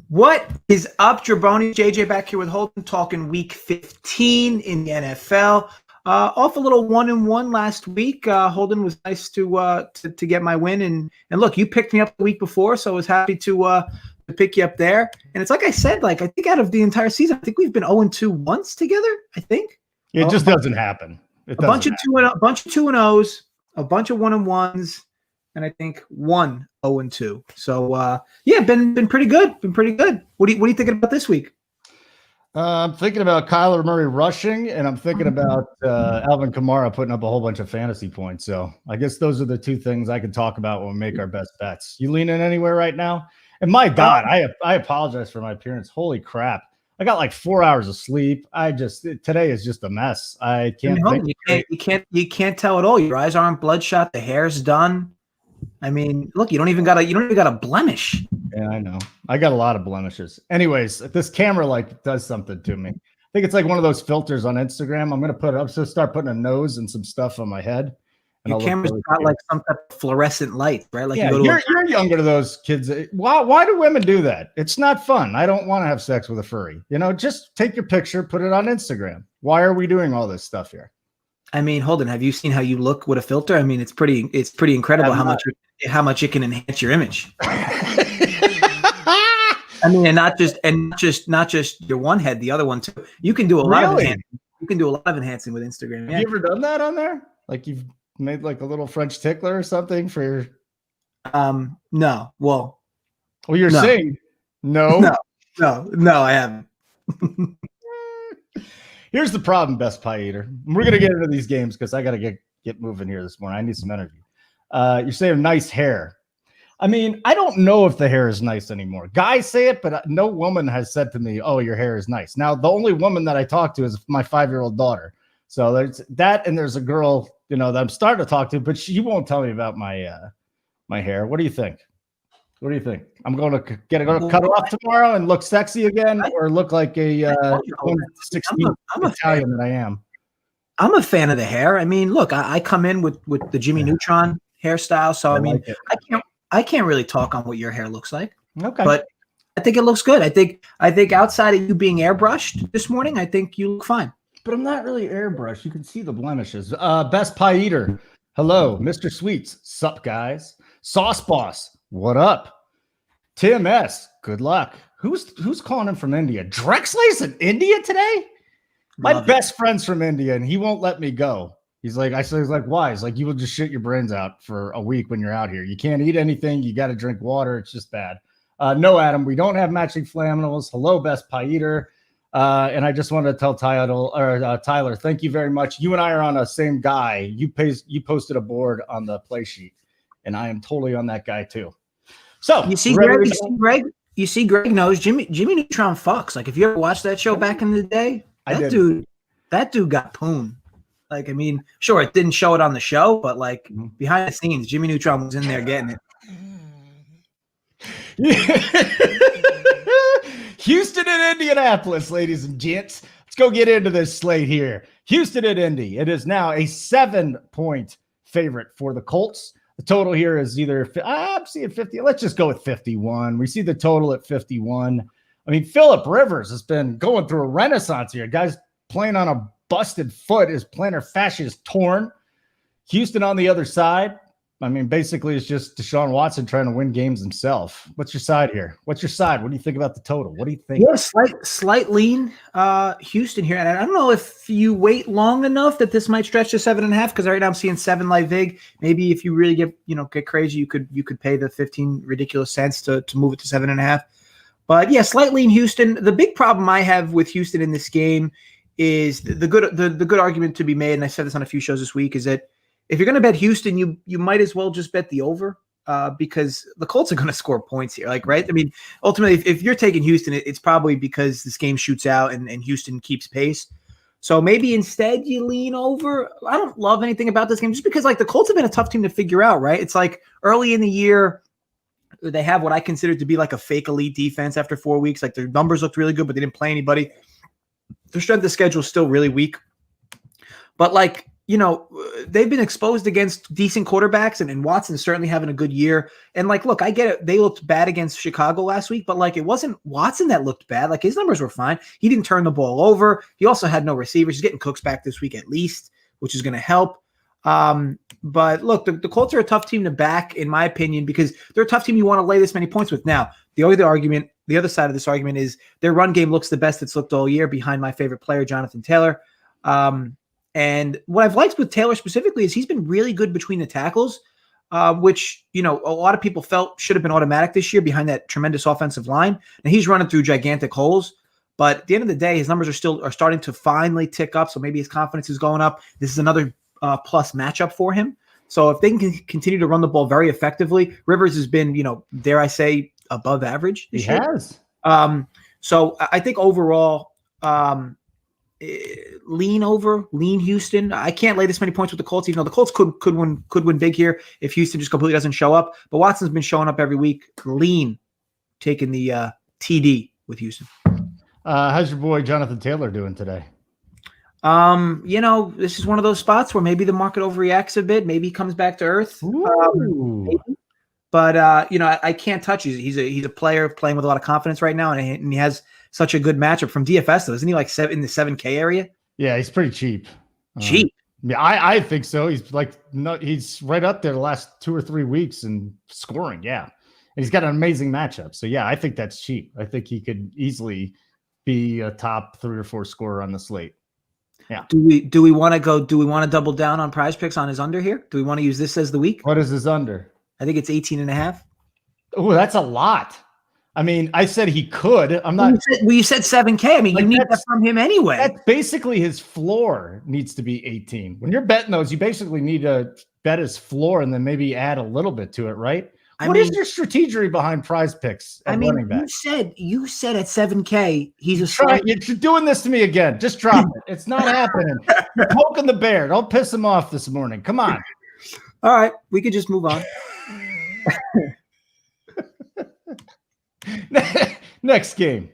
What is up, Jabroni? JJ back here with Holden, talking week 15 in the NFL. Off a little 1-1 last week. Holden, was nice to get my win, and look, you picked me up the week before, so I was happy to pick you up there. And it's like I said, I think out of the entire season, I think we've been 0-2 once together. I think it just doesn't happen. A bunch of 2-0s, a bunch of 1-1s. And I think 1 0-2. So been pretty good. Been pretty good. What are you thinking about this week? I'm thinking about Kyler Murray rushing, and I'm thinking about Alvin Kamara putting up a whole bunch of fantasy points. So I guess those are the two things I can talk about when we make our best bets. You leaning anywhere right now? And my God, I apologize for my appearance. Holy crap. I got like 4 hours of sleep. Today is just a mess. I can't you can't tell at all. Your eyes aren't bloodshot, the hair's done. I mean, look, you don't even got a blemish. Yeah, I know. I got a lot of blemishes. Anyways, this camera does something to me. I think it's like one of those filters on Instagram. I'm gonna start putting a nose and some stuff on my head. And your camera's got like some type of fluorescent light, right? Like you're younger to those kids. Why do women do that? It's not fun. I don't want to have sex with a furry. Just take your picture, put it on Instagram. Why are we doing all this stuff here? I mean, Holden, have you seen how you look with a filter? I mean, it's pretty incredible how much it can enhance your image. I mean, and not just your one head, the other one too. You can do a lot of enhancing. You can do a lot of enhancing with Instagram. Yeah. Have you ever done that on there? Like you've made like a little French tickler or something for no. Well, you're saying no. No, I haven't. Here's the problem, Best Pie Eater. We're going to get into these games because I got to get moving here this morning. I need some energy. You're saying nice hair. I mean, I don't know if the hair is nice anymore. Guys say it, but no woman has said to me, oh, your hair is nice. Now, the only woman that I talk to is my 5-year-old daughter. So there's that, and there's a girl, that I'm starting to talk to, but she won't tell me about my my hair. What do you think? What do you think? I'm going to cut it off tomorrow and look sexy again, or look like a 16 Italian that I am? I'm a fan of the hair. I mean, look, I come in with the Jimmy Neutron hairstyle, so I mean, I can't really talk on what your hair looks like. Okay, but I think it looks good. I think outside of you being airbrushed this morning, I think you look fine. But I'm not really airbrushed. You can see the blemishes. Best Pie Eater. Hello, Mr. Sweets. Sup, guys? Sauce Boss. What up? Tim S. Good luck. Who's calling him from India? Drexler's in India today? My best friend's from India, and he won't let me go. He's like, why? He's like, you will just shit your brains out for a week when you're out here. You can't eat anything. You got to drink water. It's just bad. No, Adam, we don't have matching flannels. Hello, Best Pie Eater. And I just wanted to tell Tyler, thank you very much. You and I are on the same guy. You posted a board on the play sheet, and I am totally on that guy too. So you see, Greg knows Jimmy Neutron fucks. Like, if you ever watched that show back in the day, that dude got poon. Like, I mean, sure, it didn't show it on the show, but like behind the scenes, Jimmy Neutron was in there getting it. Houston and Indianapolis, ladies and gents. Let's go get into this slate here. Houston at Indy. It is now a 7-point favorite for the Colts. The total here is I'm seeing 50. Let's just go with 51. We see the total at 51. I mean, Phillip Rivers has been going through a renaissance here. Guys playing on a busted foot. His plantar fascia is torn. Houston on the other side. I mean, basically, it's just Deshaun Watson trying to win games himself. What's your side here? What's your side? What do you think about the total? What do you think? Yeah, slight lean Houston here. And I don't know if you wait long enough that this might stretch to 7.5, because right now I'm seeing 7 live vig. Maybe if you really get crazy, you could pay the 15 ridiculous cents to move it to 7.5. But yeah, slight lean Houston. The big problem I have with Houston in this game is the good argument to be made, and I said this on a few shows this week, is that if you're going to bet Houston, you might as well just bet the over, because the Colts are going to score points here. Like, right? I mean, ultimately, if you're taking Houston, it's probably because this game shoots out and Houston keeps pace. So maybe instead you lean over. I don't love anything about this game just because, like, the Colts have been a tough team to figure out, right? It's like early in the year, they have what I consider to be like a fake elite defense after 4 weeks. Like, their numbers looked really good, but they didn't play anybody. Their strength of schedule is still really weak. But, like, they've been exposed against decent quarterbacks, and Watson's certainly having a good year. And look, I get it. They looked bad against Chicago last week, but it wasn't Watson that looked bad. His numbers were fine. He didn't turn the ball over. He also had no receivers. He's getting Cooks back this week at least, which is going to help. But look, the Colts are a tough team to back, in my opinion, because they're a tough team you want to lay this many points with. Now, the other side of this argument is their run game looks the best it's looked all year behind my favorite player, Jonathan Taylor. And what I've liked with Taylor specifically is he's been really good between the tackles, which, a lot of people felt should have been automatic this year behind that tremendous offensive line. And he's running through gigantic holes. But at the end of the day, his numbers are starting to finally tick up. So maybe his confidence is going up. This is another plus matchup for him. So if they can continue to run the ball very effectively, Rivers has been, dare I say, above average this year. Has. So I think overall, lean Houston. I can't lay this many points with the Colts, even though the Colts could win big here if Houston just completely doesn't show up. But Watson's been showing up every week. Lean, taking the TD with Houston. How's your boy Jonathan Taylor doing today? This is one of those spots where maybe the market overreacts a bit. Maybe he comes back to earth. But I can't touch. He's a player playing with a lot of confidence right now, and he has such a good matchup from DFS though. Isn't he in the 7K area? Yeah, he's pretty cheap. Cheap. Yeah, I think so. He's he's right up there the last 2 or 3 weeks in scoring. Yeah, and he's got an amazing matchup. So yeah, I think that's cheap. I think he could easily be a top 3 or 4 scorer on the slate. Yeah. Do we want to double down on Prize Picks on his under here? Do we want to use this as the week? What is his under? I think it's 18.5. Oh, that's a lot. I mean, I said he could. I'm not. You said 7K. I mean, you need that from him anyway. That's basically his floor needs to be 18. When you're betting those, you basically need to bet his floor and then maybe add a little bit to it, right? What is your strategy behind Prize Picks at running back? You said at 7K, he's you're doing this to me again. Just drop it. It's not happening. You're poking the bear. Don't piss him off this morning. Come on. All right. We could just move on. Next game.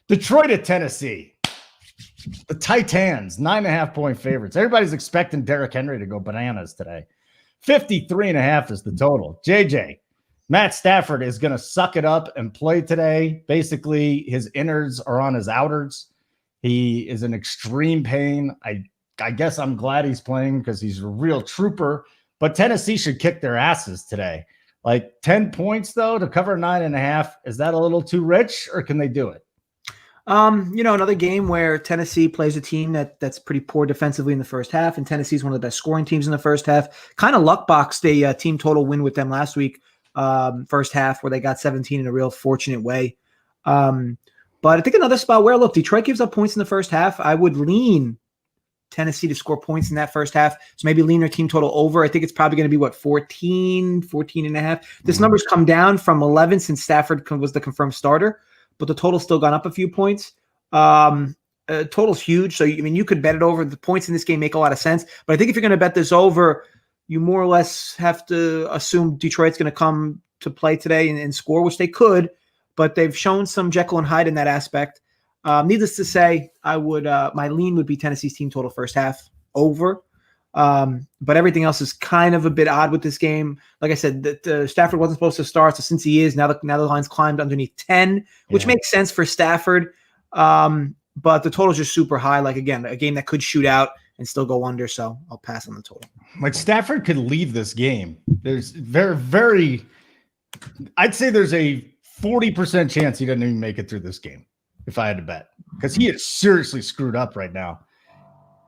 Detroit at Tennessee. The Titans, 9.5-point favorites. Everybody's expecting Derrick Henry to go bananas today. 53.5 is the total. JJ, Matt Stafford is going to suck it up and play today. Basically, his innards are on his outers. He is in extreme pain. I guess I'm glad he's playing because he's a real trooper. But Tennessee should kick their asses today. 10 points, though, to cover 9.5. Is that a little too rich, or can they do it? Another game where Tennessee plays a team that's pretty poor defensively in the first half, and Tennessee's one of the best scoring teams in the first half. Kind of luck boxed a team total win with them last week, first half, where they got 17 in a real fortunate way. But I think another spot where, look, Detroit gives up points in the first half. I would lean Tennessee to score points in that first half. So maybe lean their team total over. I think it's probably going to be 14.5. This number's come down from 11 since Stafford was the confirmed starter, but the total's still gone up a few points. Total's huge. So, you could bet it over. The points in this game make a lot of sense, but I think if you're going to bet this over, you more or less have to assume Detroit's going to come to play today and score, which they could, but they've shown some Jekyll and Hyde in that aspect. Needless to say, I would my lean would be Tennessee's team total first half over. But everything else is kind of a bit odd with this game. Like I said, Stafford wasn't supposed to start, so since he is, now the line's climbed underneath 10, which makes sense for Stafford. But the total is just super high. Again, a game that could shoot out and still go under, so I'll pass on the total. Stafford could leave this game. There's I'd say there's a 40% chance he doesn't even make it through this game, if I had to bet, because he is seriously screwed up right now.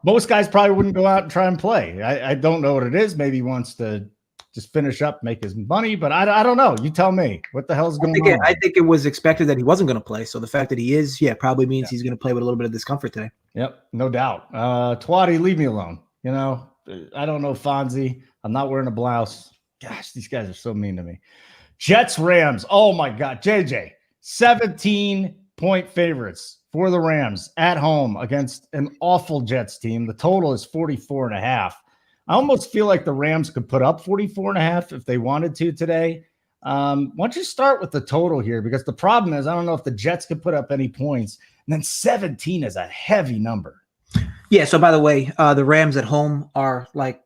Most guys probably wouldn't go out and try and play. I don't know what it is. Maybe he wants to just finish up, make his money, but I don't know. You tell me. What the hell is going on? I think it was expected that he wasn't going to play. So the fact that he is, probably means he's going to play with a little bit of discomfort today. Yep, no doubt. Twatty, leave me alone. I don't know Fonzie. I'm not wearing a blouse. Gosh, these guys are so mean to me. Jets, Rams. Oh, my God. JJ, 17-point favorites for the Rams at home against an awful Jets team. The total is 44.5. I almost feel like the Rams could put up 44.5 if they wanted to today. Why don't you start with the total here? Because the problem is I don't know if the Jets could put up any points. And then 17 is a heavy number. Yeah. So by the way, the Rams at home are like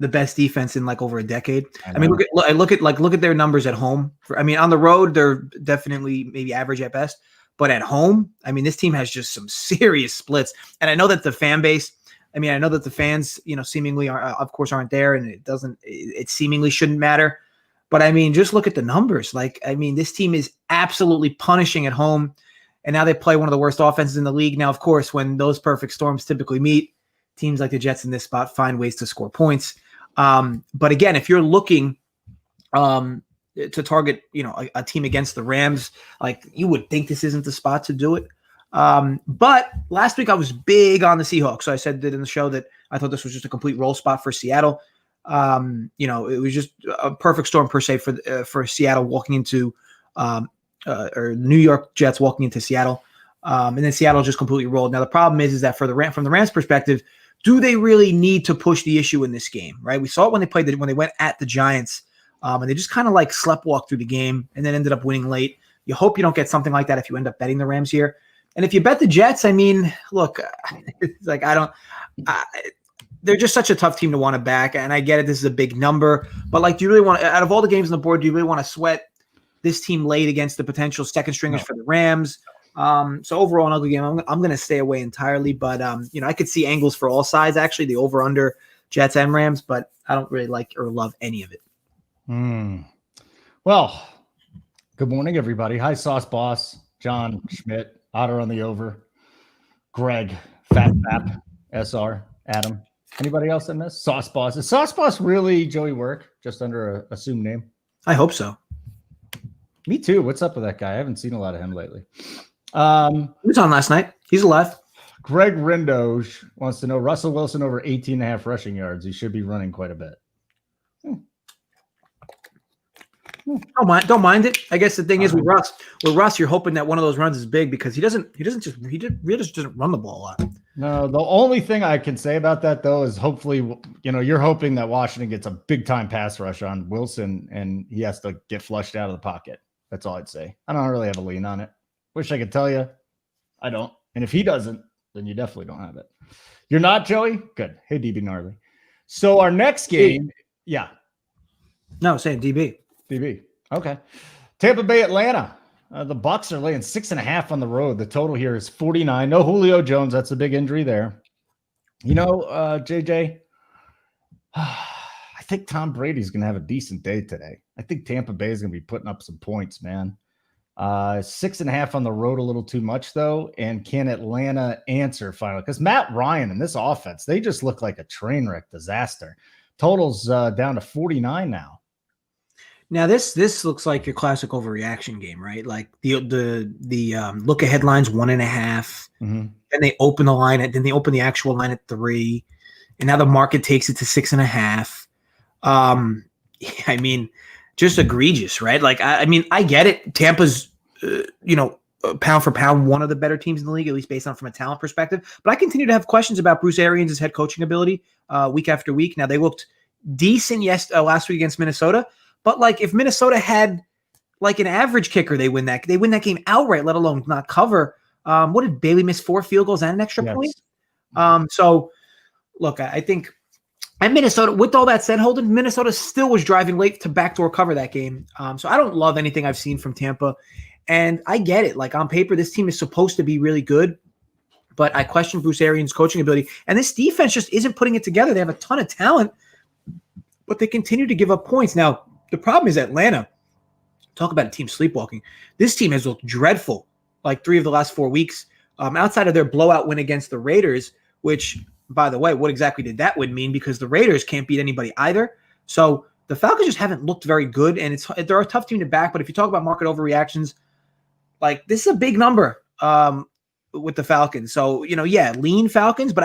the best defense in like over a decade. I mean, look at their numbers at home. On the road they're definitely maybe average at best, but at home, I mean, this team has just some serious splits. And I know that the fan base, I know that the fans, seemingly are, of course, aren't there, and it seemingly shouldn't matter. But I mean, just look at the numbers. This team is absolutely punishing at home. And now they play one of the worst offenses in the league. Now, of course, when those perfect storms typically meet, teams like the Jets in this spot find ways to score points. But again, if you're looking to target, a team against the Rams, like you would think this isn't the spot to do it. But last week I was big on the Seahawks. So I said that in the show that I thought this was just a complete roll spot for Seattle. It was just a perfect storm per se for Seattle walking into or New York Jets walking into Seattle. And then Seattle just completely rolled. Now the problem is that from the Rams perspective, do they really need to push the issue in this game? Right? We saw it when they went at the Giants, and they just kind of like sleptwalked through the game and then ended up winning late. You hope you don't get something like that if you end up betting the Rams here. And if you bet the Jets, look, it's like they're just such a tough team to want to back. And I get it. This is a big number, but like, do you really want, out of all the games on the board, do you really want to sweat this team late against the potential second stringers for the Rams? So overall, an ugly game. I'm going to stay away entirely, but I could see angles for all sides, actually, the over under Jets and Rams, but I don't really like or love any of it. Well, good morning, everybody. Hi, Sauce Boss, John Schmidt, Otter on the over, Greg, Fat Fap, SR, Adam. Anybody else in this? Sauce Boss. Is Sauce Boss really Joey Work, just under an assumed name? I hope so. Me too. What's up with that guy? I haven't seen a lot of him lately. He was on last night. He's alive. Greg Rindoge wants to know Russell Wilson over 18.5 rushing yards. He should be running quite a bit. Don't mind it. I guess the thing is with Russ, you're hoping that one of those runs is big because he really just doesn't run the ball a lot. No, the only thing I can say about that though is hopefully, you're hoping that Washington gets a big time pass rush on Wilson and he has to get flushed out of the pocket. That's all I'd say. I don't really have a lean on it. Wish I could tell you. I don't. And if he doesn't, then you definitely don't have it. You're not, Joey? Good. Hey, DB Gnarly. So our next game, yeah. No, saying DB. DB. Okay. Tampa Bay, Atlanta. The Bucs are laying 6.5 on the road. The total here is 49. No Julio Jones. That's a big injury there. JJ, I think Tom Brady's going to have a decent day today. I think Tampa Bay is going to be putting up some points, man. 6.5 on the road, a little too much, though. And can Atlanta answer finally? Because Matt Ryan and this offense, they just look like a train wreck disaster. Total's down to 49 now. Now this looks like your classic overreaction game, right? Like the look ahead line's 1.5, and they open the line then they open the actual line at 3, and now the market takes it to 6.5. Just egregious, right? Like I get it. Tampa's pound for pound one of the better teams in the league, at least based on from a talent perspective. But I continue to have questions about Bruce Arians' head coaching ability week after week. Now they looked decent last week against Minnesota. But like if Minnesota had like an average kicker, they win that game outright, let alone not cover. What did Bailey miss? 4 field goals and an extra point? So look, I think at Minnesota, with all that said, Holden, Minnesota still was driving late to backdoor cover that game. So I don't love anything I've seen from Tampa. And I get it. Like on paper, this team is supposed to be really good. But I question Bruce Arians' coaching ability. And this defense just isn't putting it together. They have a ton of talent, but they continue to give up points. Now, the problem is Atlanta. Talk about a team sleepwalking. This team has looked dreadful like 3 of the last 4 weeks. Outside of their blowout win against the Raiders, which, by the way, what exactly did that win mean? Because the Raiders can't beat anybody either. So the Falcons just haven't looked very good, and they're a tough team to back. But if you talk about market overreactions, like this is a big number with the Falcons. So, lean Falcons, but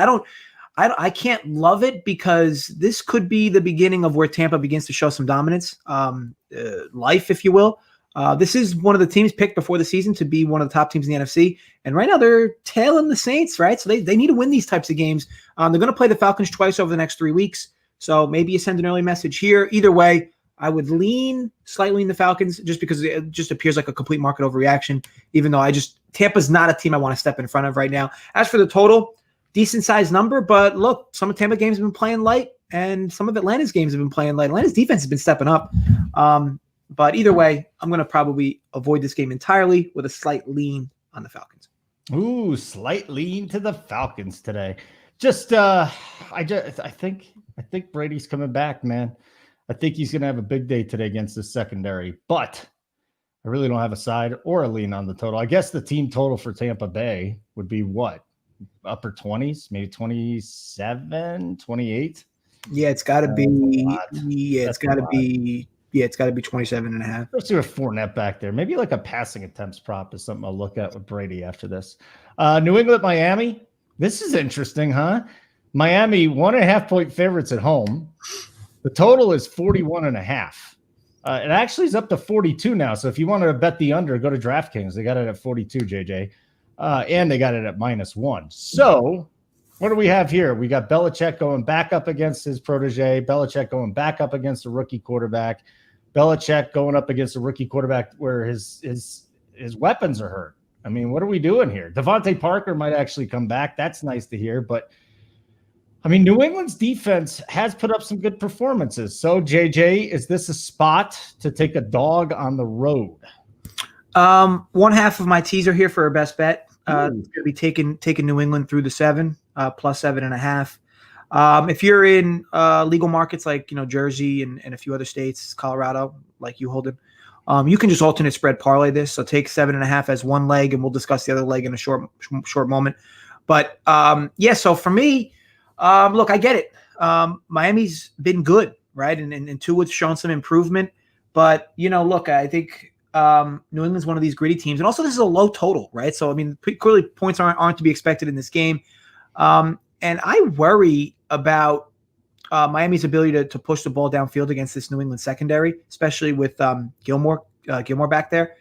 I can't love it because this could be the beginning of where Tampa begins to show some dominance, life, if you will. This is one of the teams picked before the season to be one of the top teams in the NFC. And right now they're tailing the Saints, right? So they need to win these types of games. They're going to play the Falcons twice over the next 3 weeks. So maybe you send an early message here. Either way, I would lean slightly in the Falcons just because it just appears like a complete market overreaction, even though Tampa's not a team I want to step in front of right now. As for the total, decent sized number. But look, some of Tampa games have been playing light, and some of Atlanta's games have been playing light. Atlanta's defense has been stepping up. But either way, I'm going to probably avoid this game entirely with a slight lean on the Falcons. Ooh, slight lean to the Falcons today. I think Brady's coming back, man. I think he's going to have a big day today against the secondary, but I really don't have a side or a lean on the total. I guess the team total for Tampa Bay would be what? Upper 20s, maybe 27, 28. Yeah, it's got to be. Yeah, it's got to be. Yeah, it's got to be 27.5. Especially with Fournette back there. Maybe like a passing attempts prop is something I'll look at with Brady after this. New England, Miami. This is interesting, huh? Miami, 1.5 point favorites at home. The total is 41.5. It actually is up to 42 now. So if you want to bet the under, go to DraftKings. They got it at 42, JJ. And they got it at -1. So what do we have here? We got Belichick going back up against his protege. Belichick going back up against a rookie quarterback. Belichick going up against a rookie quarterback where his weapons are hurt. I mean, what are we doing here? Devontae Parker might actually come back. That's nice to hear. But, I mean, New England's defense has put up some good performances. So, JJ, is this a spot to take a dog on the road? One half of my teaser here for a best bet. It's going to be taking New England through the 7, plus 7.5. If you're in legal markets like Jersey and a few other states, Colorado, like you, Holden, you can just alternate spread parlay this. So take 7.5 as one leg, and we'll discuss the other leg in a short moment. But so for me, look, I get it. Miami's been good, right? And Tua's shown some improvement. But look, I think New England's one of these gritty teams, and also this is a low total, right? So I mean, clearly points aren't to be expected in this game. And I worry about Miami's ability to push the ball downfield against this New England secondary, especially with Gilmore back there.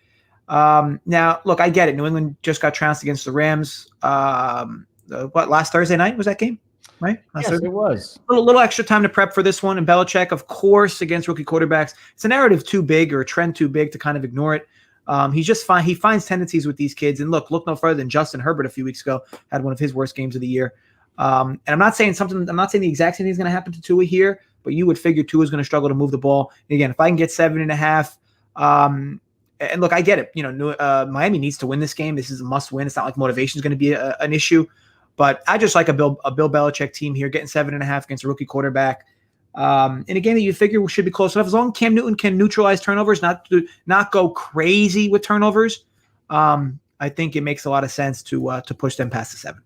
Now, look, I get it. New England just got trounced against the Rams. Last Thursday night was that game, right? Yes, it was. A little extra time to prep for this one. And Belichick, of course, against rookie quarterbacks. It's a narrative too big or a trend too big to kind of ignore it. He's just fine. He finds tendencies with these kids. And look no further than Justin Herbert a few weeks ago had one of his worst games of the year. And I'm not saying the exact same thing is going to happen to Tua here, but you would figure Tua is going to struggle to move the ball. And again, if I can get 7.5, and look, I get it. Miami needs to win this game. This is a must win. It's not like motivation is going to be an issue, but I just like a Bill Belichick team here getting 7.5 against a rookie quarterback. In a game that you figure should be close enough, as long as Cam Newton can neutralize turnovers, not go crazy with turnovers. I think it makes a lot of sense to push them past the 7.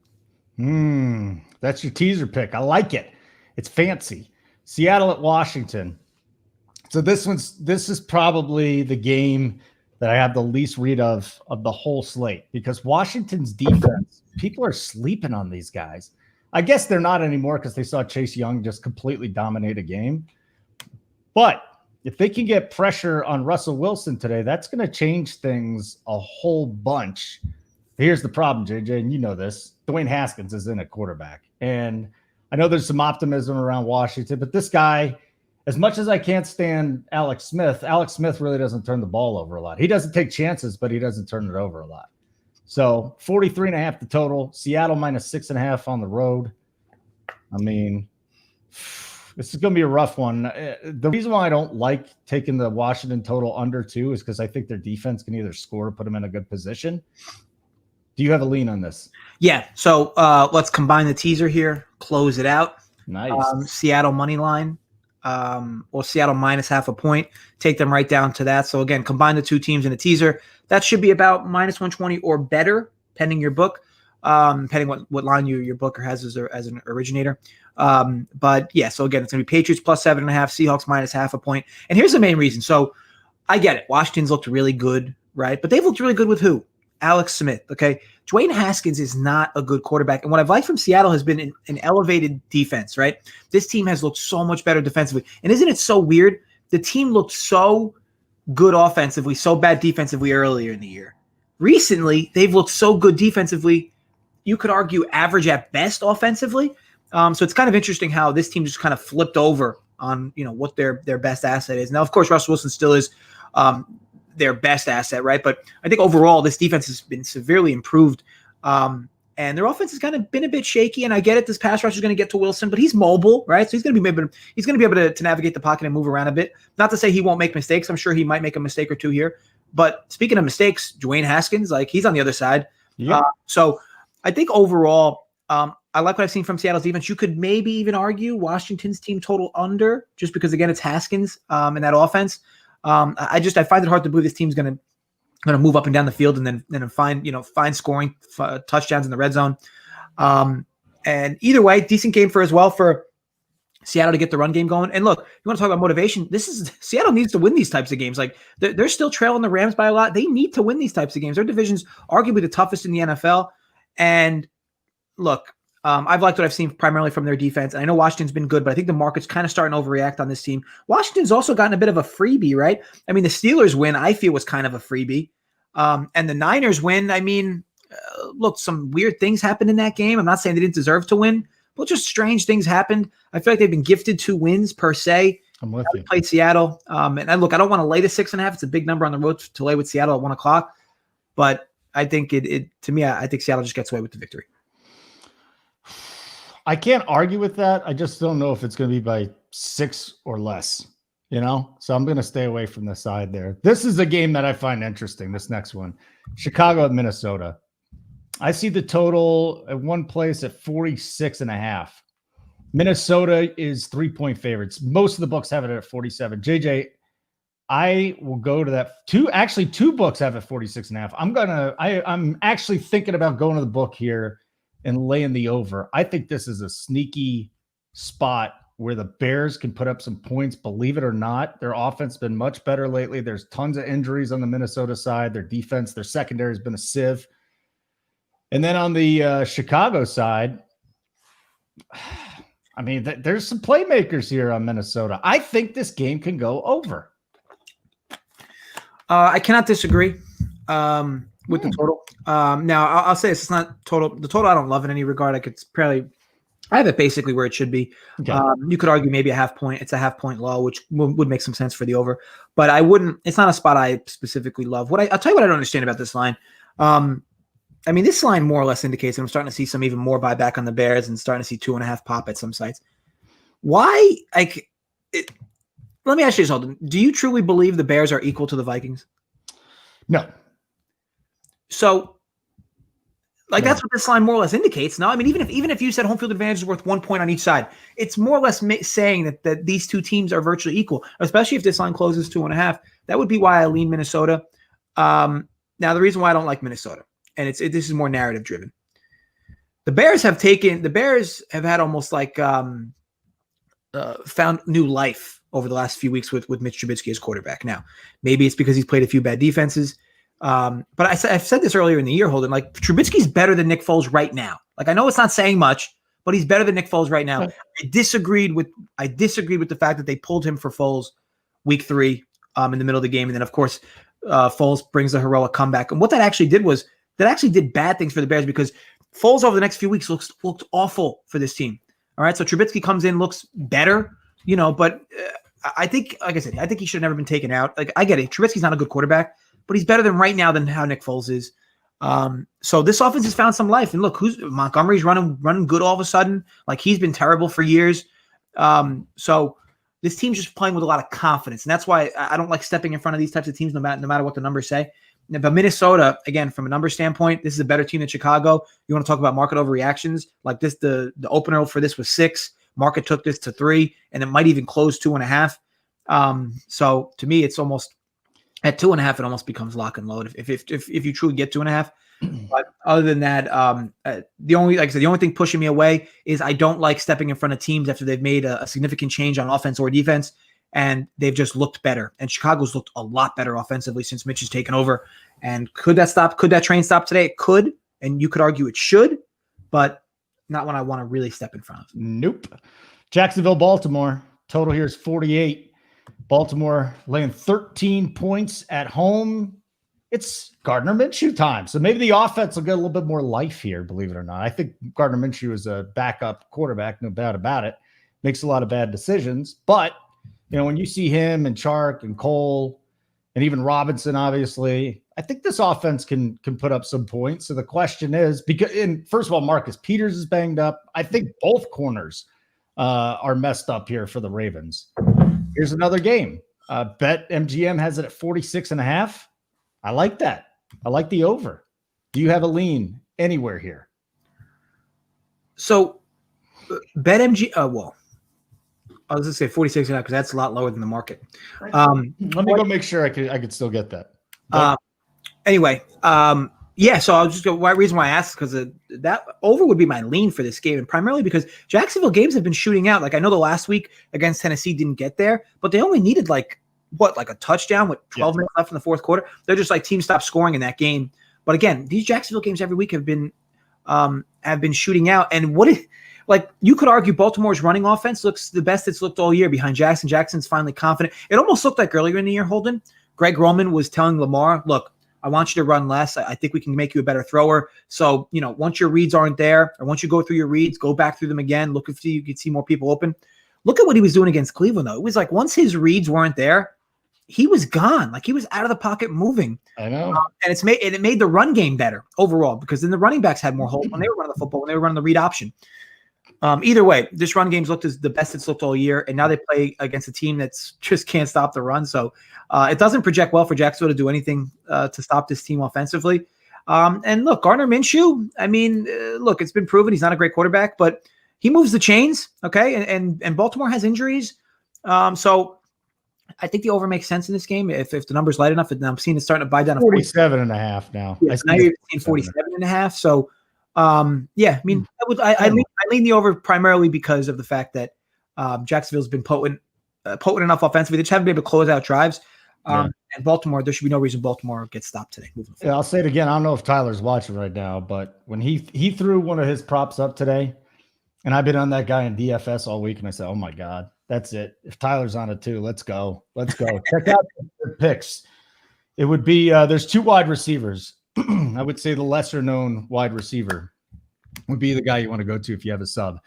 That's your teaser pick. I like it. It's fancy. Seattle at Washington. So this is probably the game that I have the least read of the whole slate, because Washington's defense, people are sleeping on these guys. I guess they're not anymore because they saw Chase Young just completely dominate a game. But if they can get pressure on Russell Wilson today, that's going to change things a whole bunch. Here's the problem, JJ, and you know this. Dwayne Haskins is in at quarterback. And I know there's some optimism around Washington, but this guy, as much as I can't stand Alex Smith really doesn't turn the ball over a lot. He doesn't take chances, but he doesn't turn it over a lot. So 43.5 the total. Seattle -6.5 on the road. I mean, this is going to be a rough one. The reason why I don't like taking the Washington total under 2 is because I think their defense can either score or put them in a good position. Do you have a lean on this? Yeah. So let's combine the teaser here, close it out. Nice. Seattle money line, or Seattle -0.5 point. Take them right down to that. So again, combine the two teams in a teaser. That should be about -120 or better, pending your book, depending what line your booker has as an originator. But yeah, so again, it's going to be Patriots +7.5, Seahawks -0.5 point. And here's the main reason. So I get it. Washington's looked really good, right? But they've looked really good with who? Alex Smith. Okay. Dwayne Haskins is not a good quarterback. And what I've liked from Seattle has been an elevated defense, right? This team has looked so much better defensively. And isn't it so weird? The team looked so good offensively, so bad defensively earlier in the year. Recently, they've looked so good defensively. You could argue average at best offensively. So it's kind of interesting how this team just kind of flipped over on, what their best asset is. Now, of course, Russell Wilson still is their best asset, right? But I think overall, this defense has been severely improved. And And their offense has kind of been a bit shaky. And I get it, this pass rush is going to get to Wilson, but he's mobile, right? So he's going to be able to navigate the pocket and move around a bit. Not to say he won't make mistakes. I'm sure he might make a mistake or two here. But speaking of mistakes, Dwayne Haskins, like he's on the other side. Yep. So I think overall, I like what I've seen from Seattle's defense. You could maybe even argue Washington's team total under, just because again it's Haskins in that offense. I find it hard to believe this team's going to move up and down the field and then find scoring touchdowns in the red zone. And either way, decent game for Seattle to get the run game going. And look, you want to talk about motivation? Seattle needs to win these types of games. Like they're still trailing the Rams by a lot. They need to win these types of games. Their division's arguably the toughest in the NFL. And look, I've liked what I've seen primarily from their defense. And I know Washington's been good, but I think the market's kind of starting to overreact on this team. Washington's also gotten a bit of a freebie, right? I mean, the Steelers win, I feel, was kind of a freebie. And the Niners win, I mean, look, some weird things happened in that game. I'm not saying they didn't deserve to win, but just strange things happened. I feel like they've been gifted 2 wins per se. I'm with you. Played Seattle. And I don't want to lay the 6.5. It's a big number on the road to lay with Seattle at 1 o'clock. But I think I think Seattle just gets away with the victory. I can't argue with that. I just don't know if it's going to be by 6 or less, So I'm going to stay away from the side there. This is a game that I find interesting, this next one. Chicago at Minnesota. I see the total at one place at 46.5. Minnesota is 3-point favorites. Most of the books have it at 47. JJ, I will go to that. 2 books have it 46.5. I'm actually thinking about going to the book here and laying the over. I think this is a sneaky spot where the Bears can put up some points. Believe it or not, their offense has been much better lately. There's tons of injuries on the Minnesota side. Their defense, their secondary has been a sieve. And then on the Chicago side, I mean, there's some playmakers here on Minnesota. I think this game can go over. I cannot disagree with the total. Now, I'll say this: it's not total. The total I don't love in any regard. I have it basically where it should be. Okay. You could argue maybe a half point. It's a half point low, which would make some sense for the over. But I wouldn't. It's not a spot I specifically love. I'll tell you what I don't understand about this line. I mean, this line more or less indicates that I'm starting to see some even more buyback on the Bears and starting to see 2.5 pop at some sites. Why? Let me ask you this, Holden. Do you truly believe the Bears are equal to the Vikings? No. So, that's what this line more or less indicates. No, I mean, even if you said home field advantage is worth 1 point on each side, it's more or less saying that these two teams are virtually equal, especially if this line closes 2.5. That would be why I lean Minnesota. Now, the reason why I don't like Minnesota, and this is more narrative driven. The Bears have had almost like found new life over the last few weeks with Mitch Trubisky as quarterback. Now, maybe it's because he's played a few bad defenses. But I've said this earlier in the year, Holden, like Trubisky's better than Nick Foles right now. Like I know it's not saying much, but he's better than Nick Foles right now. I disagreed with the fact that they pulled him for Foles week 3 in the middle of the game. And then of course, Foles brings a heroic comeback. And what that actually did was did bad things for the Bears because Foles over the next few weeks looked awful for this team. All right. So Trubisky comes in, looks better, but I think, like I said, I think he should have never been taken out. Like I get it. Trubisky's not a good quarterback, but he's better than right now than how Nick Foles is. So this offense has found some life. And look, Montgomery's running good all of a sudden. Like he's been terrible for years. So this team's just playing with a lot of confidence. And that's why I don't like stepping in front of these types of teams, no matter what the numbers say. But Minnesota, again, from a number standpoint, this is a better team than Chicago. You want to talk about market overreactions? Like this, the opener for this was 6. Market took this to 3, and it might even close 2.5. So to me, it's almost at 2.5. It almost becomes lock and load if you truly get 2.5. But other than that, the only thing pushing me away is I don't like stepping in front of teams after they've made a significant change on offense or defense. And they've just looked better. And Chicago's looked a lot better offensively since Mitch has taken over. And could that train stop today? It could. And you could argue it should, but not when I want to really step in front of. Nope. Jacksonville, Baltimore. Total here is 48. Baltimore laying 13 points at home. It's Gardner Minshew time. So maybe the offense will get a little bit more life here, believe it or not. I think Gardner Minshew is a backup quarterback, no doubt about it. Makes a lot of bad decisions, but when you see him and Chark and Cole and even Robinson, obviously. I think this offense can put up some points. So the question is, first of all, Marcus Peters is banged up. I think both corners are messed up here for the Ravens. Here's another game. Bet MGM has it at 46.5. I like that. I like the over. Do you have a lean anywhere here? So bet MG. Well, I was going to say 46 because that's a lot lower than the market. Let me go make sure I could still get that. Anyway, yeah. So I'll just go. Why reason why I asked because that over would be my lean for this game, and primarily because Jacksonville games have been shooting out. Like I know the last week against Tennessee didn't get there, but they only needed like a touchdown with 12 minutes left in the fourth quarter. They're just like teams stopped scoring in that game. But again, these Jacksonville games every week have been shooting out, and like you could argue Baltimore's running offense looks the best it's looked all year behind Jackson. Jackson's finally confident. It almost looked like earlier in the year, Holden, Greg Roman was telling Lamar, look, I want you to run less. I think we can make you a better thrower. So, once your reads aren't there, or once you go through your reads, go back through them again. Look if you can see more people open. Look at what he was doing against Cleveland, though. It was like once his reads weren't there, he was gone. Like he was out of the pocket moving. I know. And it made the run game better overall because then the running backs had more holes when they were running the football, when they were running the read option. Either way, this run game's looked as the best it's looked all year, and now they play against a team that's just can't stop the run. So it doesn't project well for Jacksonville to do anything to stop this team offensively. And look, Gardner Minshew, I mean, look, it's been proven he's not a great quarterback, but he moves the chains, okay? And Baltimore has injuries. So I think the over makes sense in this game if the number's light enough. And I'm seeing it starting to buy down to 47.5 now. Yeah, now you're seeing 47.5. So yeah, I mean, I lean the over primarily because of the fact that Jacksonville's been potent enough offensively. They just haven't been able to close out drives. And Baltimore, there should be no reason Baltimore gets stopped today. Yeah, I'll say it again. I don't know if Tyler's watching right now, but when he threw one of his props up today, and I've been on that guy in DFS all week, and I said, oh my God, that's it. If Tyler's on it too, let's go. Check out the picks. It would be there's two wide receivers. I would say the lesser known wide receiver would be the guy you want to go to if you have a sub.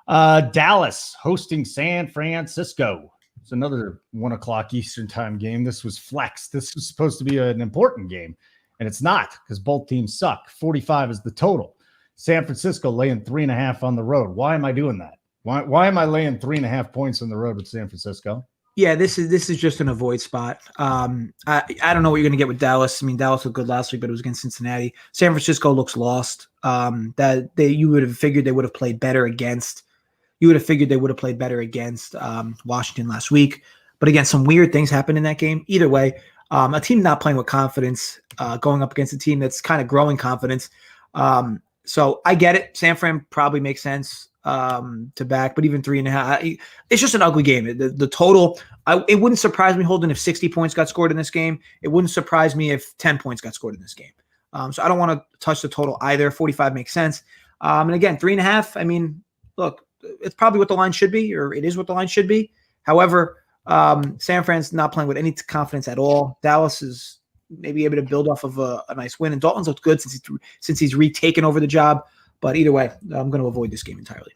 Dallas hosting San Francisco. It's another 1:00 Eastern time game. This was flex. This was supposed to be an important game, and it's not because both teams suck. 45 is the total. San Francisco laying 3.5 on the road. Why am I doing that? Why am I laying 3.5 points on the road with San Francisco? Yeah, this is just an avoid spot. I don't know what you're going to get with Dallas. I mean, Dallas looked good last week, but it was against Cincinnati. San Francisco looks lost. You would have figured they would have played better against. You would have figured they would have played better against Washington last week. But again, some weird things happened in that game. Either way, a team not playing with confidence, going up against a team that's kind of growing confidence. So I get it. San Fran probably makes sense to back, but even 3.5, it's just an ugly game. The total, it wouldn't surprise me, Holden, if 60 points got scored in this game. It wouldn't surprise me if 10 points got scored in this game. So I don't want to touch the total either. 45 makes sense. And again, 3.5, I mean, look, it's probably what the line should be, or it is what the line should be. However, San Fran's not playing with any confidence at all. Dallas is maybe able to build off of a nice win, and Dalton's looked good since he's retaken over the job. But either way, I'm going to avoid this game entirely.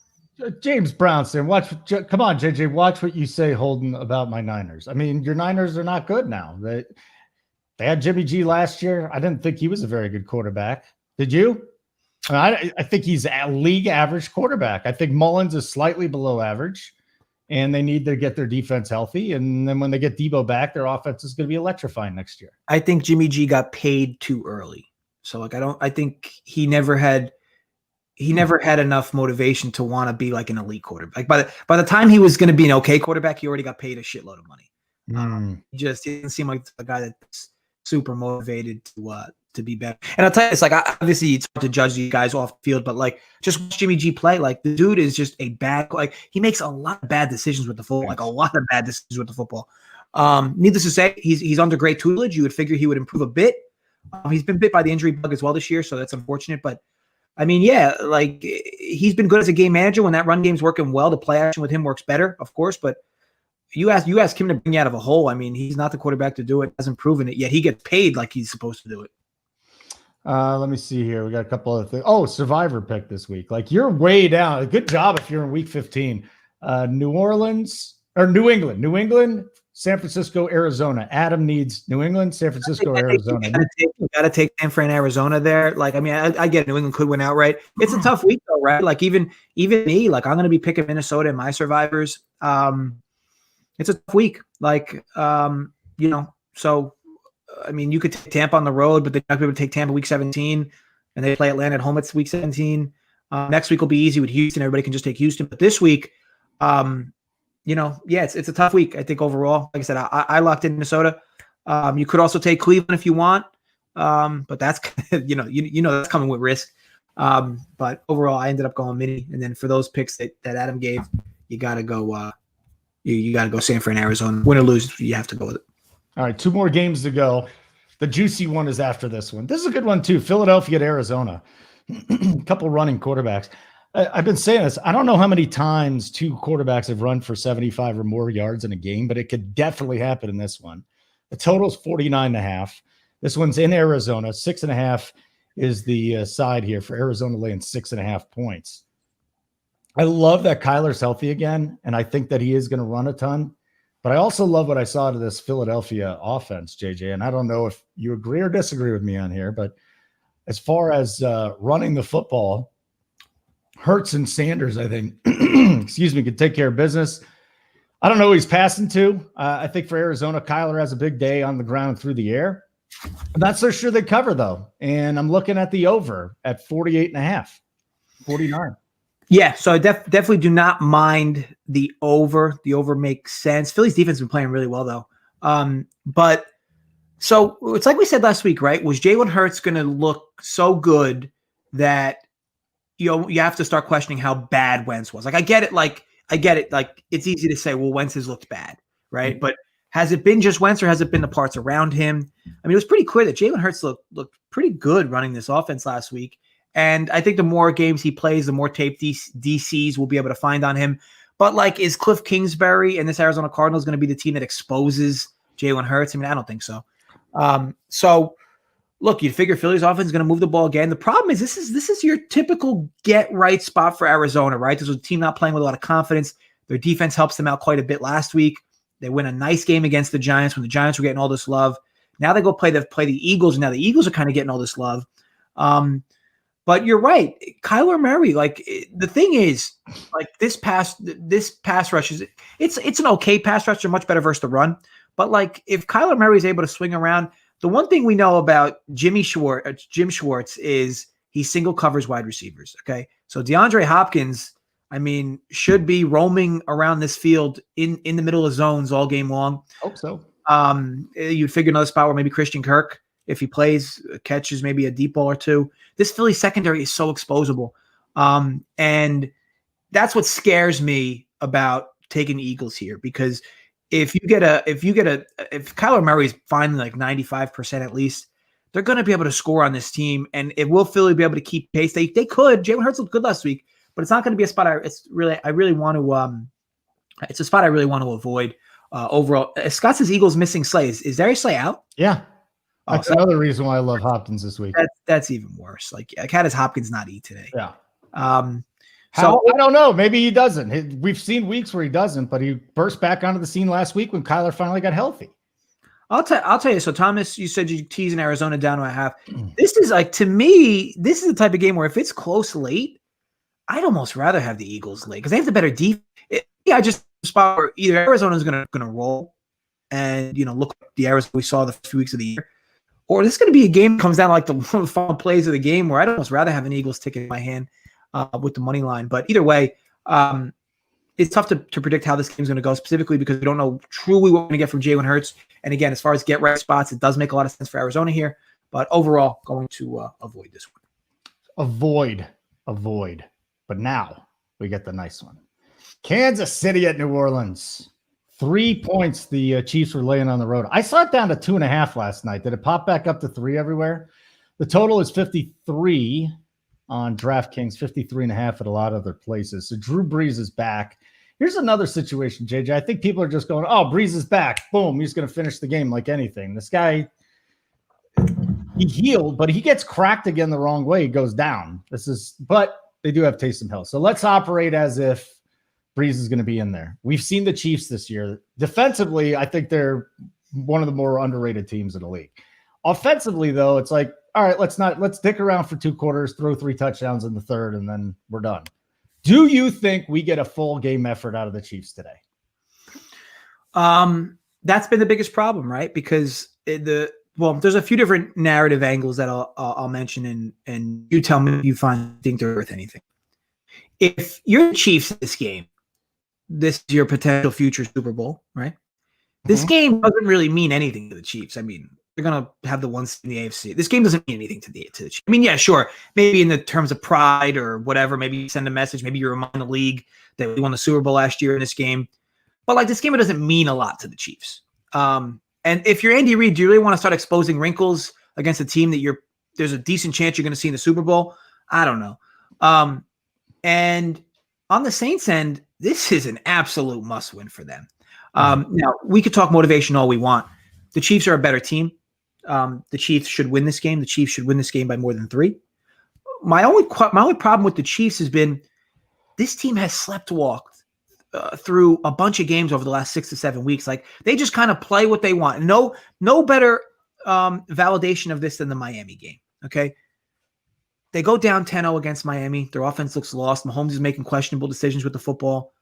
James Brownson, come on, JJ, watch what you say, Holden, about my Niners. I mean, your Niners are not good now. They had Jimmy G last year. I didn't think he was a very good quarterback. Did you? I think he's a league average quarterback. I think Mullins is slightly below average, and they need to get their defense healthy. And then when they get Debo back, their offense is going to be electrifying next year. I think Jimmy G got paid too early. So I think he never had enough motivation to want to be like an elite quarterback. By the time he was going to be an okay quarterback, he already got paid a shitload of money. He didn't seem like a guy that's super motivated to be better. And I'll tell you, it's like, obviously it's hard to judge these guys off the field, but like just watch Jimmy G play. Like the dude is just he makes a lot of bad decisions with the football, Needless to say, he's under great tutelage. You would figure he would improve a bit. He's been bit by the injury bug as well this year, so that's unfortunate. But I mean, yeah, like he's been good as a game manager when that run game's working well. The play action with him works better, of course, but you ask him to bring you out of a hole. I mean, he's not the quarterback to do it. Hasn't proven it yet. He gets paid like he's supposed to do it. Let me see here. We got a couple other things. Oh, survivor pick this week. Like you're way down. Good job if you're in week 15. New England San Francisco, Arizona. Adam needs New England, San Francisco, Arizona. You got to take San Fran, Arizona there. Like, I mean, I get New England could win outright. It's a tough week though, right? Like even me, like I'm going to be picking Minnesota in my survivors. It's a tough week. Like, so I mean, you could take Tampa on the road, but they're not going to be able to take Tampa week 17, and they play Atlanta at home. It's week 17. Next week will be easy with Houston. Everybody can just take Houston. But this week, it's a tough week, I think, overall. Like I said, I locked in Minnesota. You could also take Cleveland if you want, but that's that's coming with risk. But overall, I ended up going mini, and then for those picks that Adam gave, you got to go. You got to go San Fran, Arizona. Win or lose, you have to go with it. All right, 2 more games to go. The juicy one is after this one. This is a good one too. Philadelphia at Arizona. A couple running quarterbacks. I've been saying this. I don't know how many times 2 quarterbacks have run for 75 or more yards in a game, but it could definitely happen in this one. The total is 49.5. This one's in Arizona. 6.5 is the side here for Arizona laying 6.5 points. I love that Kyler's healthy again, and I think that he is going to run a ton. But I also love what I saw to this Philadelphia offense, JJ. And I don't know if you agree or disagree with me on here, but as far as running the football, Hurts and Sanders, I think, could take care of business. I don't know who he's passing to. I think for Arizona, Kyler has a big day on the ground through the air. I'm not so sure they cover, though. And I'm looking at the over at 48.5, 49. Yeah, so I definitely do not mind the over. The over makes sense. Philly's defense has been playing really well, though. But so it's like we said last week, right? Was Jalen Hurts going to look so good that you have to start questioning how bad Wentz was? Like, I get it. Like, it's easy to say, well, Wentz has looked bad, right? But has it been just Wentz or has it been the parts around him? I mean, it was pretty clear that Jalen Hurts looked pretty good running this offense last week. And I think the more games he plays, the more tape DCs will be able to find on him. But, like, is Cliff Kingsbury and this Arizona Cardinals going to be the team that exposes Jalen Hurts? I mean, I don't think so. So, look, you'd figure Philly's offense is going to move the ball again. The problem is this is your typical get-right spot for Arizona, right? This was a team not playing with a lot of confidence. Their defense helps them out quite a bit last week. They win a nice game against the Giants when the Giants were getting all this love. Now they go play the Eagles, and now the Eagles are kind of getting all this love. But you're right. Kyler Murray, like, the thing is, like, this pass rush is it's an okay pass rush. They're much better versus the run. But, like, if Kyler Murray is able to swing around, the one thing we know about Jim Schwartz is he single covers wide receivers. Okay. So DeAndre Hopkins, I mean, should be roaming around this field in the middle of zones all game long. Hope so. You'd figure another spot where maybe Christian Kirk, if he plays, catches maybe a deep ball or two. This Philly secondary is so exposable. And that's what scares me about taking the Eagles here, because if Kyler Murray is finding like 95% at least, they're going to be able to score on this team. And it will Philly be able to keep pace? They could. Jalen Hurts looked good last week, but it's not going to be a spot it's a spot I really want to avoid overall. Scott says Eagles missing Slay. Is Darius Slay out? Yeah. That's another reason why I love Hopkins this week. That's even worse. Like, how does Hopkins not eat today? Yeah. So I don't know. Maybe he doesn't. We've seen weeks where he doesn't, but he burst back onto the scene last week when Kyler finally got healthy. I'll tell you. So Thomas, you said you teasing Arizona down to a half. This is like, to me, this is the type of game where if it's close late, I'd almost rather have the Eagles late because they have the better defense. I just spot where either Arizona's gonna roll and look like the Arizona we saw the few weeks of the year, or this is going to be a game that comes down to like the final plays of the game where I'd almost rather have an Eagles ticket in my hand with the money line. But either way, it's tough to predict how this game's going to go, specifically because we don't know truly what we're going to get from Jalen Hurts. And again, as far as get-right spots, it does make a lot of sense for Arizona here. But overall, going to avoid this one. Avoid. But now we get the nice one. Kansas City at New Orleans. 3 points the Chiefs were laying on the road. I saw it down to 2.5 last night. Did it pop back up to 3 everywhere? The total is 53 on DraftKings, 53.5 at a lot of other places. So Drew Brees is back. Here's another situation, JJ. I think people are just going, oh, Brees is back. Boom, he's going to finish the game like anything. This guy, he healed, but he gets cracked again the wrong way. He goes down. But they do have Taysom Hill. So let's operate as if Breeze is going to be in there. We've seen the Chiefs this year. Defensively, I think they're one of the more underrated teams in the league. Offensively, though, it's like, all right, let's dick around for 2 quarters, throw 3 touchdowns in the third, and then we're done. Do you think we get a full game effort out of the Chiefs today? That's been the biggest problem, right? Because there's a few different narrative angles that I'll mention, and you tell me if you think they're worth anything. If you're the Chiefs in this game, this is your potential future Super Bowl, right? This game doesn't really mean anything to the Chiefs. I mean, they're going to have the one seed in the AFC. This game doesn't mean anything to the Chiefs. I mean, yeah, sure. Maybe in the terms of pride or whatever, maybe you send a message. Maybe you remind the league that we won the Super Bowl last year in this game. But like this game, it doesn't mean a lot to the Chiefs. And if you're Andy Reid, do you really want to start exposing wrinkles against a team that there's a decent chance you're going to see in the Super Bowl? I don't know. And on the Saints end, this is an absolute must-win for them. Now, we could talk motivation all we want. The Chiefs are a better team. The Chiefs should win this game. The Chiefs should win this game by more than 3. My only problem with the Chiefs has been this team has sleptwalked through a bunch of games over the last 6 to 7 weeks. Like they just kind of play what they want. No better validation of this than the Miami game. Okay. They go down 10-0 against Miami. Their offense looks lost. Mahomes is making questionable decisions with the football.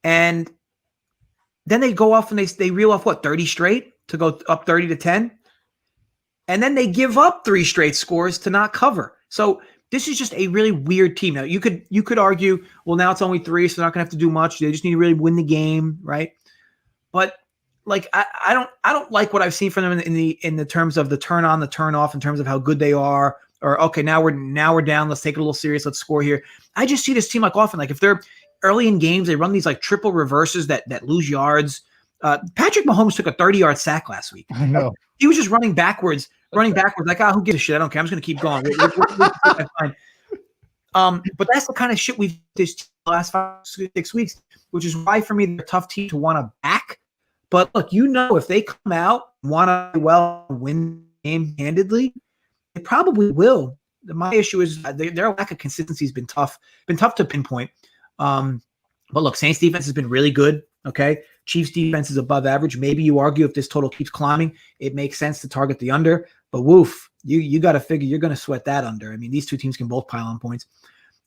And then they go off and they reel off 30 straight to go up 30-10. And then they give up 3 straight scores to not cover. So this is just a really weird team. Now you could argue, well, now it's only 3, so they're not gonna have to do much. They just need to really win the game, right? But like I don't like what I've seen from them in the terms of the turn on, the turn off, in terms of how good they are. Or okay, now we're down. Let's take it a little serious. Let's score here. I just see this team like often. Like if they're early in games, they run these like triple reverses that lose yards. Patrick Mahomes took a 30-yard sack last week. I know. He was just running backwards. Like, who gives a shit? I don't care. I'm just going to keep going. But that's the kind of shit we've this last 5-6 weeks, which is why for me they're a tough team to want to back. But look, if they come out, want to win the game handedly, they probably will. My issue is their lack of consistency has been tough to pinpoint. But look, Saints defense has been really good. Okay. Chiefs defense is above average. Maybe you argue if this total keeps climbing, it makes sense to target the under. But woof, you got to figure you're going to sweat that under. I mean, these two teams can both pile on points.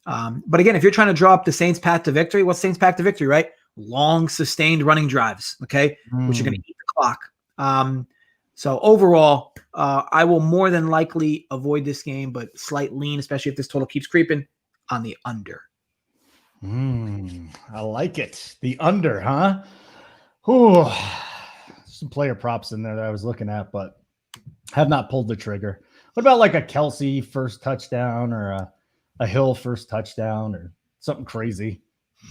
But again, if you're trying to draw up the Saints' path to victory, what's Saints' path to victory, right? Long, sustained running drives, okay, which are going to eat the clock. So overall, I will more than likely avoid this game, but slight lean, especially if this total keeps creeping, on the under. I like it. The under, huh? Ooh, some player props in there that I was looking at, but have not pulled the trigger. What about like a Kelsey first touchdown or a Hill first touchdown or something crazy?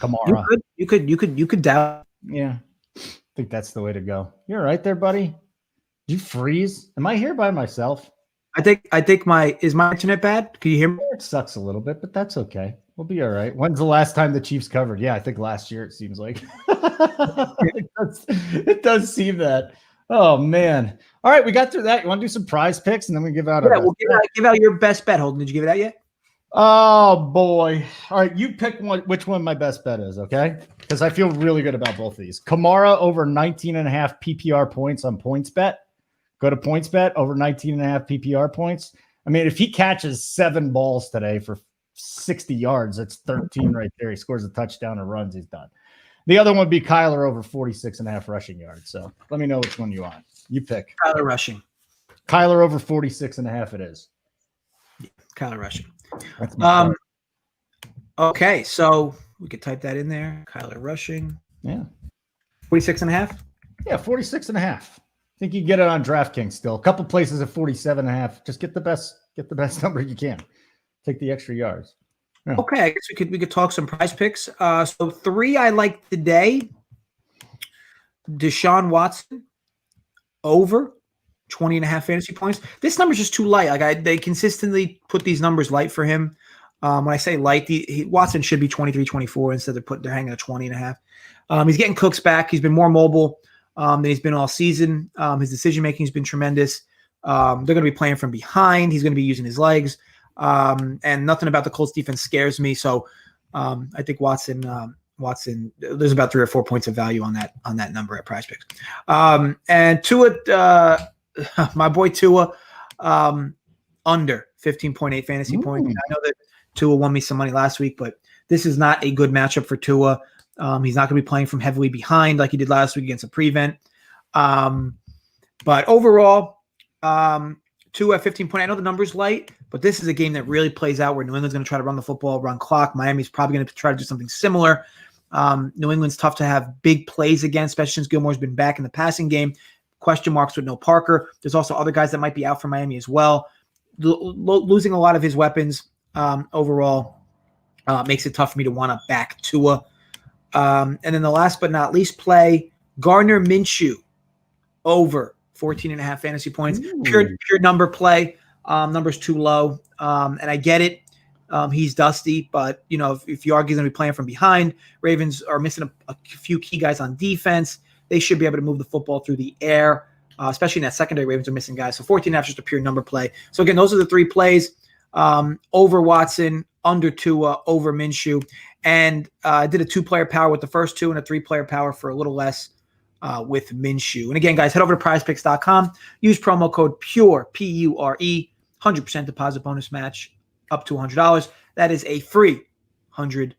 Kamara. You could doubt. Yeah, I think that's the way to go. You're right there, buddy. Did you freeze? Am I here by myself? I think is my internet bad? Can you hear me? It sucks a little bit, but that's okay. We'll be all right. When's the last time the Chiefs covered? Yeah, I think last year it seems like. It does seem that. Oh man. All right, we got through that. You want to do some prize picks and then we give out we'll give out your best bet, Holden. Did you give it out yet? Oh boy. All right, you pick which one my best bet is, okay? Because I feel really good about both of these. Kamara over 19.5 PPR points on PointsBet. Go to PointsBet over 19.5 PPR points. I mean, if he catches 7 balls today for 60 yards, that's 13 right there. He scores a touchdown or runs, he's done. The other one would be Kyler over 46.5 rushing yards. So let me know which one you want. You pick. Kyler rushing. Kyler over 46.5 it is. Yeah, Kyler rushing. Okay, so we could type that in there. Kyler rushing. Yeah. 46.5? Yeah, 46.5. I think you get it on DraftKings still. A couple places at 47.5. Just get the best number you can. Take the extra yards. Yeah. Okay, I guess we could talk some prize picks. So 3 I like today. Deshaun Watson over 20.5 fantasy points. This number's just too light. Like they consistently put these numbers light for him. When I say light, Watson should be 23, 24 instead they're hanging at 20.5. He's getting Cooks back. He's been more mobile than he's been all season. His decision making has been tremendous. They're going to be playing from behind. He's going to be using his legs. And nothing about the Colts defense scares me. So I think Watson Watson, there's about 3 or 4 points of value on that number at PrizePicks. And Tua, my boy Tua, under 15.8 fantasy points. I know that Tua won me some money last week, but this is not a good matchup for Tua. He's not going to be playing from heavily behind like he did last week against a prevent. But overall, Tua at 15 point. I know the number's light, but this is a game that really plays out where New England's going to try to run the football, run clock. Miami's probably going to try to do something similar. New England's tough to have big plays against, especially since Gilmore's been back in the passing game. Question marks with no Parker. There's also other guys that might be out for Miami as well. Losing a lot of his weapons overall makes it tough for me to want to back Tua. And then the last but not least play, Gardner Minshew over 14.5 fantasy points. Pure number play. Number's too low. And I get it. He's dusty, but if you argue he's going to be playing from behind, Ravens are missing a few key guys on defense. They should be able to move the football through the air, especially in that secondary. Ravens are missing guys. So 14.5 is just a pure number play. So again, those are the 3 plays. Over Watson, under Tua, over Minshew. And I did a 2-player power with the first 2 and a 3-player power for a little less with Minshew. And again, guys, head over to prizepicks.com. Use promo code PURE, P-U-R-E, 100% deposit bonus match up to $100. That is a free $100.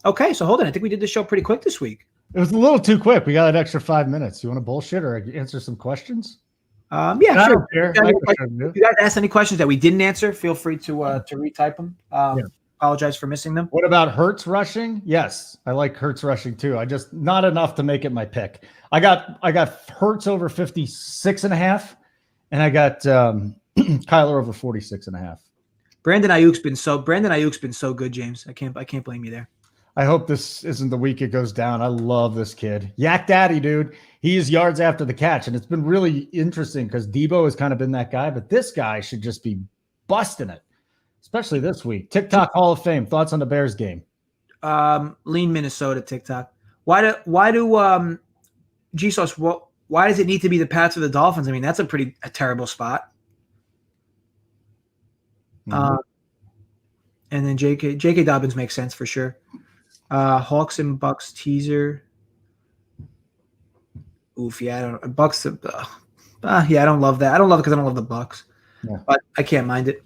Okay, so hold on. I think we did the show pretty quick this week. It was a little too quick. We got an extra 5 minutes. You want to bullshit or answer some questions? Yeah, sure. If you guys asked any questions that we didn't answer, feel free to retype them. Apologize for missing them. What about Hurts rushing? Yes, I like Hurts rushing too. I just not enough to make it my pick. I got Hurts over 56.5, and I got Kyler over 46.5. Brandon Ayuk's been so good, James. I can't blame you there. I hope this isn't the week it goes down. I love this kid. Yak Daddy, dude. He is yards after the catch. And it's been really interesting because Debo has kind of been that guy, but this guy should just be busting it, especially this week. TikTok Hall of Fame. Thoughts on the Bears game? Lean Minnesota TikTok. Why do Jesus, why does it need to be the Pats or the Dolphins? I mean, that's a terrible spot. And then J.K. Dobbins makes sense for sure. Hawks and Bucks teaser. Oof, yeah, I don't Bucks. I don't love that. I don't love it because I don't love the Bucks. Yeah. But I can't mind it.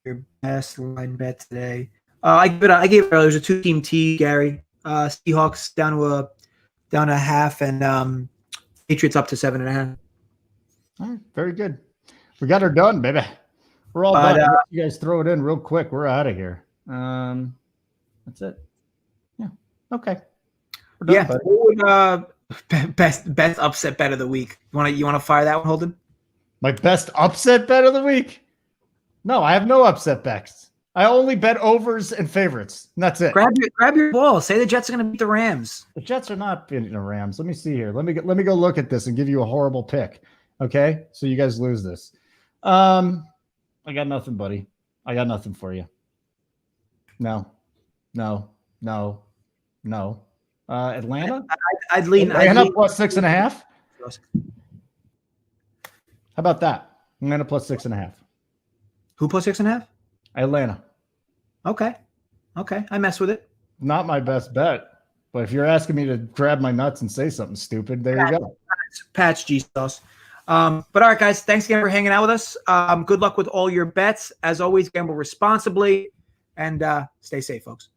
Your best line bet today. I gave it earlier. There's a 2-team tee, Gary. Seahawks down to half, and Patriots up to 7.5. All right, very good. We got her done, baby. We're all done. You guys throw it in real quick. We're out of here. That's it. Yeah. Okay. We're done, best upset bet of the week. You want to fire that one, Holden? My best upset bet of the week? No, I have no upset bets. I only bet overs and favorites. And that's it. Grab your ball. Say the Jets are going to beat the Rams. The Jets are not beating the Rams. Let me see here. Let me go look at this and give you a horrible pick. Okay, so you guys lose this. I got nothing, buddy. I got nothing for you. No. Atlanta? I'd lean plus 6.5. How about that? Atlanta plus 6.5. Who plus 6.5? Atlanta. Okay. I mess with it. Not my best bet, but if you're asking me to grab my nuts and say something stupid, there you go. Patch G-Sauce. But all right, guys, thanks again for hanging out with us. Good luck with all your bets. As always, gamble responsibly and stay safe, folks.